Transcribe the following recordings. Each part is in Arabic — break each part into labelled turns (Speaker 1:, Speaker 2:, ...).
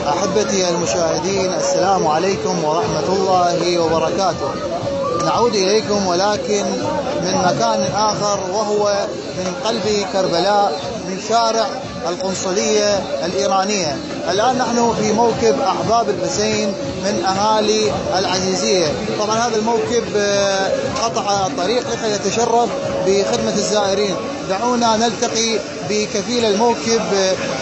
Speaker 1: أحبتي المشاهدين، السلام عليكم ورحمة الله وبركاته. نعود إليكم ولكن من مكان آخر، وهو من قلب كربلاء، من شارع القنصلية الإيرانية. الآن نحن في موكب أحباب الحسين من أهالي العزيزية. طبعا هذا الموكب قطع الطريق لكي يتشرف بخدمة الزائرين. دعونا نلتقي بكفيل الموكب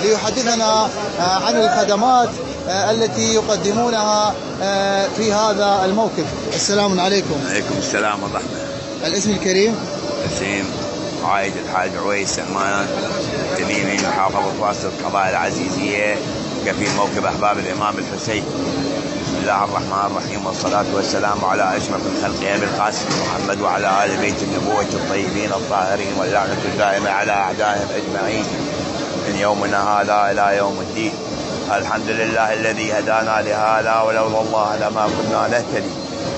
Speaker 1: ليحدثنا عن الخدمات التي يقدمونها في هذا الموكب. السلام عليكم.
Speaker 2: عليكم السلام ورحمة.
Speaker 1: الاسم الكريم؟
Speaker 2: حسين عايد الحاج عويس سلمان، تميمي، محافظة واسط القضاء العزيزية، كفيل موكب أحباب الإمام الحسين. بسم الله الرحمن الرحيم، والصلاة والسلام على أشرف الخلق أبي القاسم محمد وعلى آل بيت النبوة الطيبين الطاهرين، واللعنة الدائمة على أعدائهم أجمعين من يومنا هذا إلى يوم الدين. الحمد لله الذي هدانا لهذا، ولولا الله لما كنا نهتدي.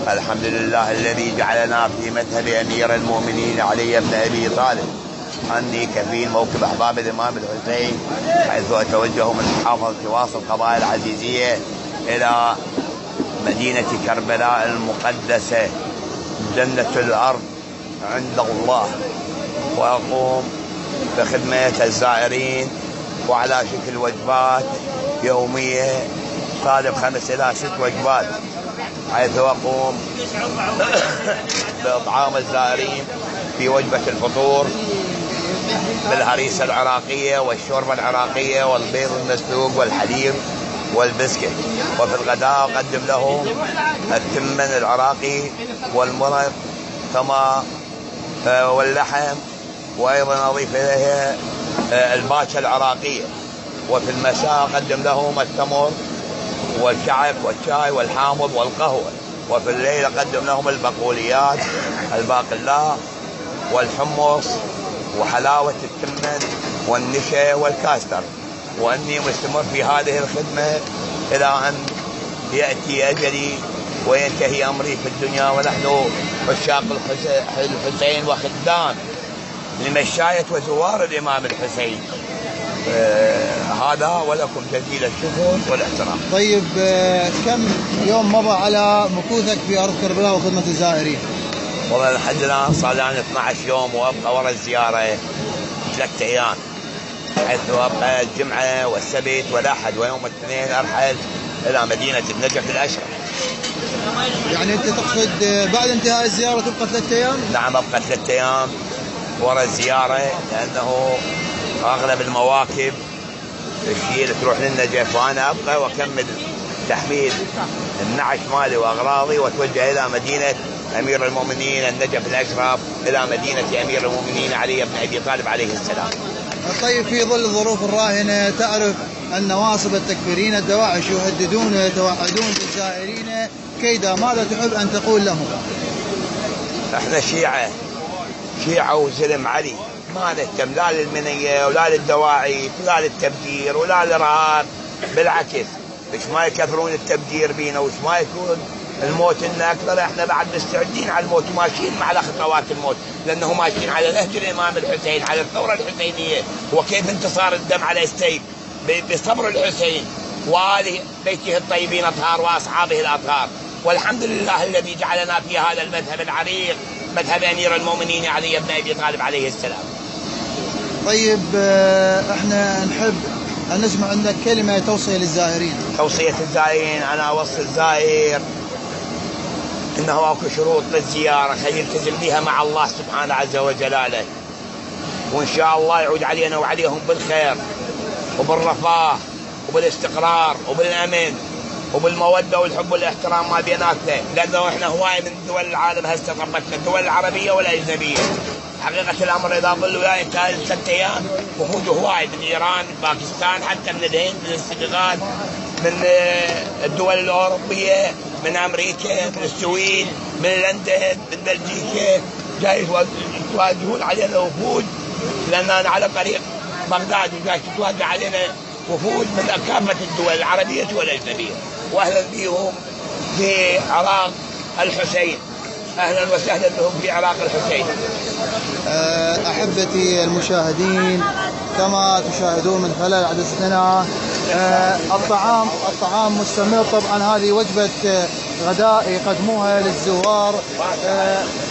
Speaker 2: الحمد لله الذي جعلنا في مذهب أمير المؤمنين علي بن أبي طالب. أني كفيل موكب أحباب الإمام الحسين، حيث أتوجه من محافظة واسط القضاء العزيزية إلى مدينة كربلاء المقدسة جنة الأرض عند الله، وأقوم بخدمة الزائرين وعلى شكل وجبات يومية صادف 5 إلى 6 وجبات، حيث أقوم بإطعام الزائرين في وجبة الفطور بالهريسة العراقية والشوربة العراقية والبيض المسلوق والحليب والبسكت. وفي الغداء أقدم لهم التمن العراقي والمرق كما واللحم، وأيضا أضيف إليها الباشا العراقية. وفي المساء أقدم لهم التمر والكعك والشاي والحامض والقهوة. وفي الليل أقدم لهم البقوليات، الباقلاء والحمص وحلاوة التمن والنشا والكاستر. وأني مستمر في هذه الخدمة إلى أن يأتي أجلي وينتهي أمري في الدنيا، ونحن عشاق الحسين وخدام لمشاية وزوار الإمام الحسين. هذا ولكم جزيل الشكر والاحترام.
Speaker 1: طيب، كم يوم مضى على مكوثك في أرض كربلاء وخدمة الزائرين؟
Speaker 2: والله لحد الآن صار لنا 12 يوم، وأبقى ورا الزيارة 3 أيام، حيث أبقى الجمعة والسبت والأحد، ويوم الاثنين أرحل إلى مدينة النجف الأشرف.
Speaker 1: يعني أنت تقصد بعد انتهاء الزيارة تبقى 3 أيام؟
Speaker 2: نعم، أبقى 3 أيام ورا الزيارة، لأنه أغلب المواكب الشيء تروح للنجف، وأنا أبقى وأكمل تحميل النعش مالي وأغراضي وأتوجه إلى مدينة أمير المؤمنين النجف الأشرف، إلى مدينة أمير المؤمنين علي بن أبي طالب عليه السلام.
Speaker 1: طيب، في ظل الظروف الراهنة تعرف أن نواصب التكفيرين الدواعش يهددون ويتوعدون بالزائرين كيدا، ماذا تحب أن تقول لهم؟
Speaker 2: احنا شيعة وزلم علي، ما نهتم لا للمنية ولا للدواعي ولا للتبجير ولا للإرهاب، بالعكس وش ما يكثرون التبجير بينا وش ما يكون الموت إنه أكثر، احنا بعد مستعدين على الموت وماشيين على خطوات الموت، لأنه ماشيين على نهج الإمام الحسين، على الثورة الحسينية، وكيف انتصار الدم على السيف بصبر الحسين وآل بيته الطيبين الأطهار وأصحابه الأطهار. والحمد لله الذي جعلنا في هذا المذهب العريق، مذهب أمير المؤمنين علي بن أبي طالب عليه السلام.
Speaker 1: طيب، احنا نحب أن نسمع عندك كلمة توصية للزائرين.
Speaker 2: توصية الزائرين، أنا أوصي الزائر إنه أكو شروط للزيارة يلتزم بها مع الله سبحانه عز وجلاله، وإن شاء الله يعود علينا وعليهم بالخير وبالرفاه وبالاستقرار وبالأمن وبالمودة والحب والاحترام ما بيناتنا، لأنه إحنا هواي من دول العالم هسه طبتنا، الدول العربية والأجنبية. حقيقة الأمر إذا ظل وياي 3 أيام وفود هواي من إيران، من باكستان، حتى من الهند، من السنغال، من الدول الأوروبية، من أمريكا، من السويد، من لندن، من بلجيكا، جاي يتواجهون علينا وفود، لأننا على طريق بغداد، وجاي تتواجه علينا وفود من كافة الدول العربية والأجنبية. وأهلا بهم في عراق الحسين، أهلا وسهلا بهم في عراق الحسين.
Speaker 1: أحبتي المشاهدين، كما تشاهدون من خلال عدستنا الطعام مستمر. طبعا هذه وجبة غداء يقدموها للزوار.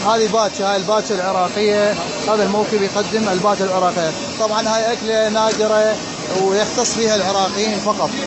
Speaker 1: هذه باتشا، هاي الباتشا العراقية، هذا الموكب يقدم الباتشا العراقية. طبعا هاي أكلة نادرة ويختص فيها العراقيين فقط.